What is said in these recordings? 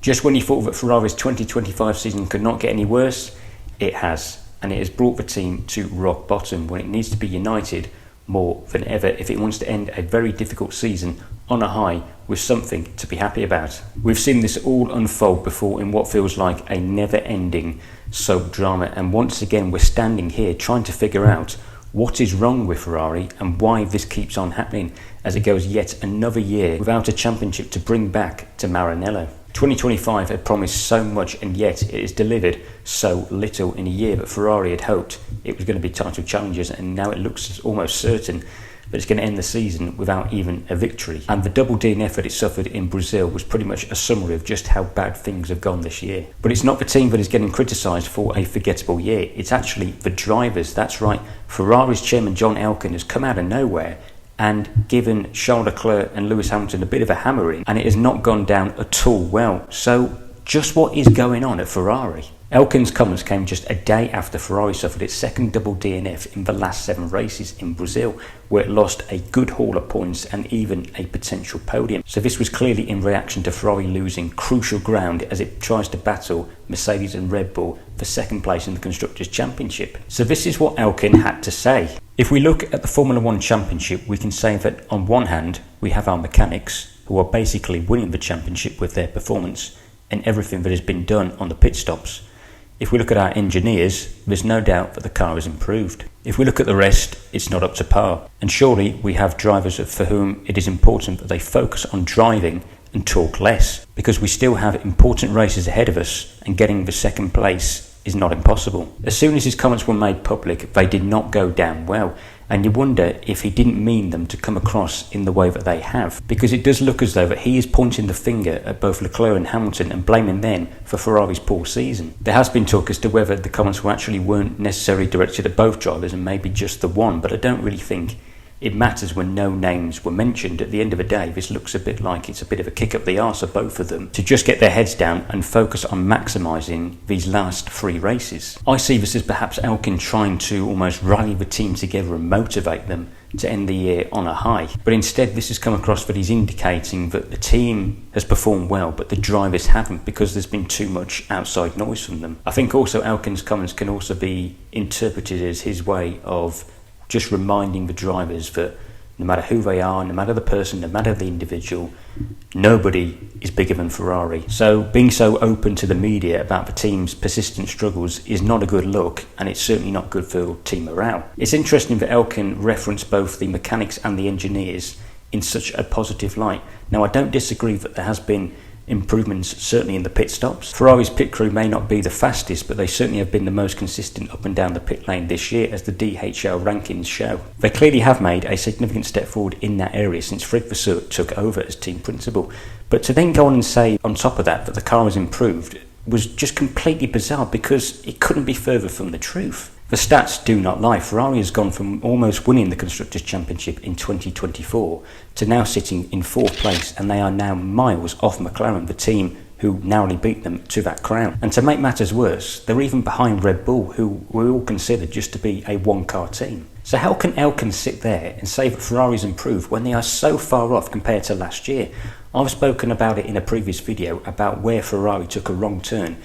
Just when you thought that Ferrari's 2025 season could not get any worse, it has. And it has brought the team to rock bottom when it needs to be united more than ever if it wants to end a very difficult season on a high with something to be happy about. We've seen this all unfold before in what feels like a never-ending soap drama, and once again we're standing here trying to figure out what is wrong with Ferrari and why this keeps on happening as it goes yet another year without a championship to bring back to Maranello. 2025 had promised so much, and yet it has delivered so little in a year that Ferrari had hoped it was going to be title challengers, and now it looks almost certain that it's going to end the season without even a victory. And the double DNF that it suffered in Brazil was pretty much a summary of just how bad things have gone this year. But it's not the team that is getting criticised for a forgettable year, it's actually the drivers. That's right, Ferrari's chairman John Elkann has come out of nowhere and given Charles Leclerc and Lewis Hamilton a bit of a hammering, and it has not gone down at all well. So just what is going on at Ferrari? Elkann's comments came just a day after Ferrari suffered its second double DNF in the last 7 races in Brazil, where it lost a good haul of points and even a potential podium. So this was clearly in reaction to Ferrari losing crucial ground as it tries to battle Mercedes and Red Bull for second place in the Constructors' Championship. So this is what Elkann had to say. If we look at the Formula 1 Championship, we can say that on one hand we have our mechanics, who are basically winning the championship with their performance and everything that has been done on the pit stops. If we look at our engineers, there's no doubt that the car has improved. If we look at the rest, it's not up to par. And surely we have drivers for whom it is important that they focus on driving and talk less, because we still have important races ahead of us, and getting the second place is not impossible. As soon as his comments were made public, they did not go down well. And you wonder if he didn't mean them to come across in the way that they have, because it does look as though that he is pointing the finger at both Leclerc and Hamilton and blaming them for Ferrari's poor season. There has been talk as to whether the comments weren't necessarily directed at both drivers and maybe just the one, but I don't really think it matters when no names were mentioned. At the end of the day, this looks a bit like it's a bit of a kick up the arse of both of them to just get their heads down and focus on maximising these last 3 races. I see this as perhaps Elkann trying to almost rally the team together and motivate them to end the year on a high. But instead this has come across that he's indicating that the team has performed well but the drivers haven't, because there's been too much outside noise from them. I think also Elkann's comments can also be interpreted as his way of just reminding the drivers that no matter who they are, no matter the person, no matter the individual, nobody is bigger than Ferrari. So being so open to the media about the team's persistent struggles is not a good look, and it's certainly not good for team morale. It's interesting that Elkann referenced both the mechanics and the engineers in such a positive light. Now, I don't disagree that there has been improvements, certainly in the pit stops. Ferrari's pit crew may not be the fastest, but they certainly have been the most consistent up and down the pit lane this year, as the DHL rankings show. They clearly have made a significant step forward in that area since Fred Vasseur took over as team principal. But to then go on and say on top of that that the car has improved was just completely bizarre, because it couldn't be further from the truth. The stats do not lie. Ferrari has gone from almost winning the Constructors' Championship in 2024 to now sitting in 4th place, and they are now miles off McLaren, the team who narrowly beat them to that crown. And to make matters worse, they're even behind Red Bull, who were all considered just to be a one-car team. So how can Elkann sit there and say that Ferrari's improved when they are so far off compared to last year? I've spoken about it in a previous video about where Ferrari took a wrong turn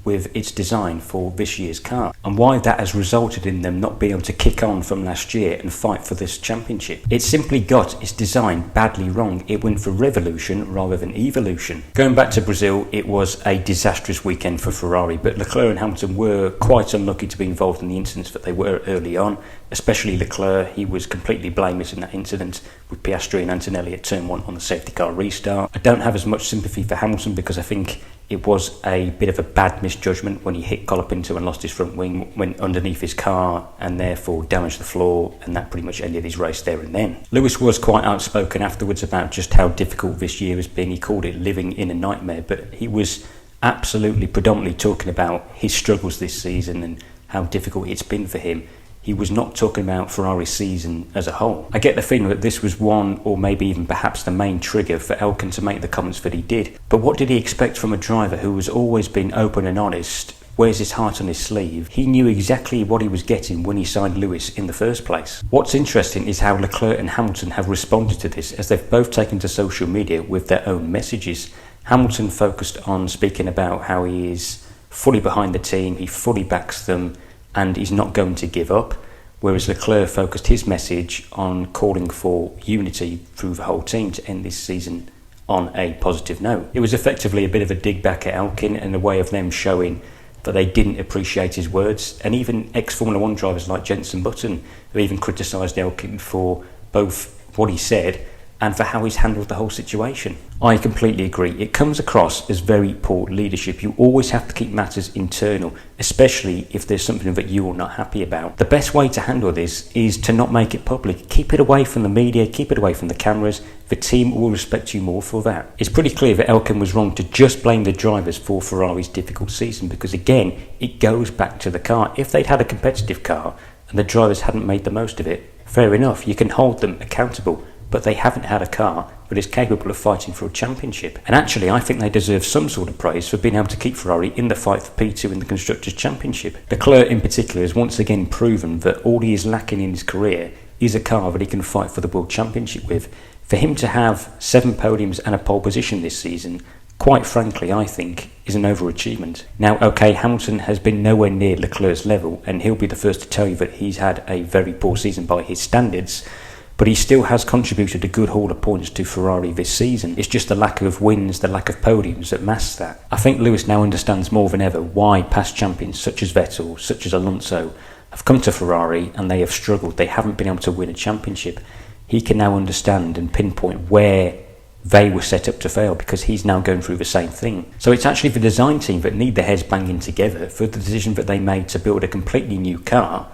with its design for this year's car, and why that has resulted in them not being able to kick on from last year and fight for this championship. It simply got its design badly wrong. It went for revolution rather than evolution. Going back to Brazil, it was a disastrous weekend for Ferrari, but Leclerc and Hamilton were quite unlucky to be involved in the incidents that they were early on, especially Leclerc. He was completely blameless in that incident with Piastri and Antonelli at turn 1 on the safety car restart. I don't have as much sympathy for Hamilton, because I think it was a bit of a bad misjudgment when he hit Colapinto and lost his front wing, went underneath his car and therefore damaged the floor, and that pretty much ended his race there and then. Lewis was quite outspoken afterwards about just how difficult this year has been. He called it living in a nightmare, but he was absolutely predominantly talking about his struggles this season and how difficult it's been for him. He was not talking about Ferrari's season as a whole. I get the feeling that this was one, or maybe even perhaps the main trigger for Elkann to make the comments that he did. But what did he expect from a driver who has always been open and honest, wears his heart on his sleeve? He knew exactly what he was getting when he signed Lewis in the first place. What's interesting is how Leclerc and Hamilton have responded to this, as they've both taken to social media with their own messages. Hamilton focused on speaking about how he is fully behind the team, he fully backs them, and he's not going to give up, whereas Leclerc focused his message on calling for unity through the whole team to end this season on a positive note. It was effectively a bit of a dig back at Elkann and a way of them showing that they didn't appreciate his words, and even ex-Formula 1 drivers like Jenson Button have even criticised Elkann for both what he said and for how he's handled the whole situation. I completely agree. It comes across as very poor leadership. You always have to keep matters internal, especially if there's something that you're not happy about. The best way to handle this is to not make it public. Keep it away from the media, keep it away from the cameras. The team will respect you more for that. It's pretty clear that Elkann was wrong to just blame the drivers for Ferrari's difficult season, because again, it goes back to the car. If they'd had a competitive car and the drivers hadn't made the most of it, fair enough, you can hold them accountable. But they haven't had a car that is capable of fighting for a championship. And actually, I think they deserve some sort of praise for being able to keep Ferrari in the fight for P2 in the Constructors' Championship. Leclerc in particular has once again proven that all he is lacking in his career is a car that he can fight for the World Championship with. For him to have 7 podiums and a pole position this season, quite frankly, I think, is an overachievement. Now, okay, Hamilton has been nowhere near Leclerc's level, and he'll be the first to tell you that he's had a very poor season by his standards, but he still has contributed a good haul of points to Ferrari this season. It's just the lack of wins, the lack of podiums that masks that. I think Lewis now understands more than ever why past champions such as Vettel, such as Alonso, have come to Ferrari and they have struggled. They haven't been able to win a championship. He can now understand and pinpoint where they were set up to fail, because he's now going through the same thing. So it's actually the design team that need their heads banging together for the decision that they made to build a completely new car,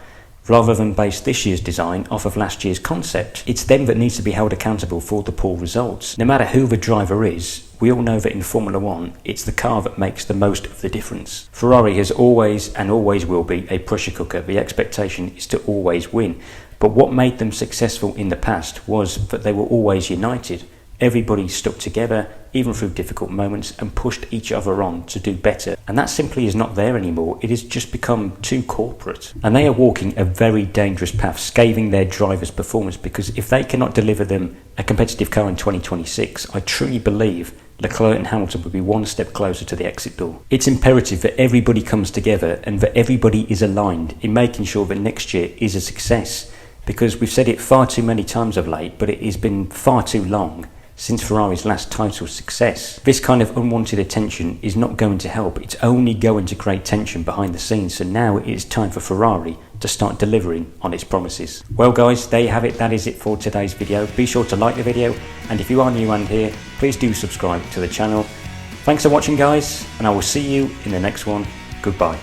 rather than base this year's design off of last year's concept. It's them that needs to be held accountable for the poor results. No matter who the driver is, we all know that in Formula 1, it's the car that makes the most of the difference. Ferrari has always and always will be a pressure cooker. The expectation is to always win. But what made them successful in the past was that they were always united. Everybody stuck together, even through difficult moments, and pushed each other on to do better. And that simply is not there anymore. It has just become too corporate. And they are walking a very dangerous path, scathing their drivers' performance, because if they cannot deliver them a competitive car in 2026, I truly believe Leclerc and Hamilton will be one step closer to the exit door. It's imperative that everybody comes together and that everybody is aligned in making sure that next year is a success, because we've said it far too many times of late, but it has been far too long since Ferrari's last title success. This kind of unwanted attention is not going to help. It's only going to create tension behind the scenes. So now it is time for Ferrari to start delivering on its promises. Well guys, there you have it. That is it for today's video. Be sure to like the video, and if you are new and here, please do subscribe to the channel. Thanks for watching guys, and I will see you in the next one. Goodbye.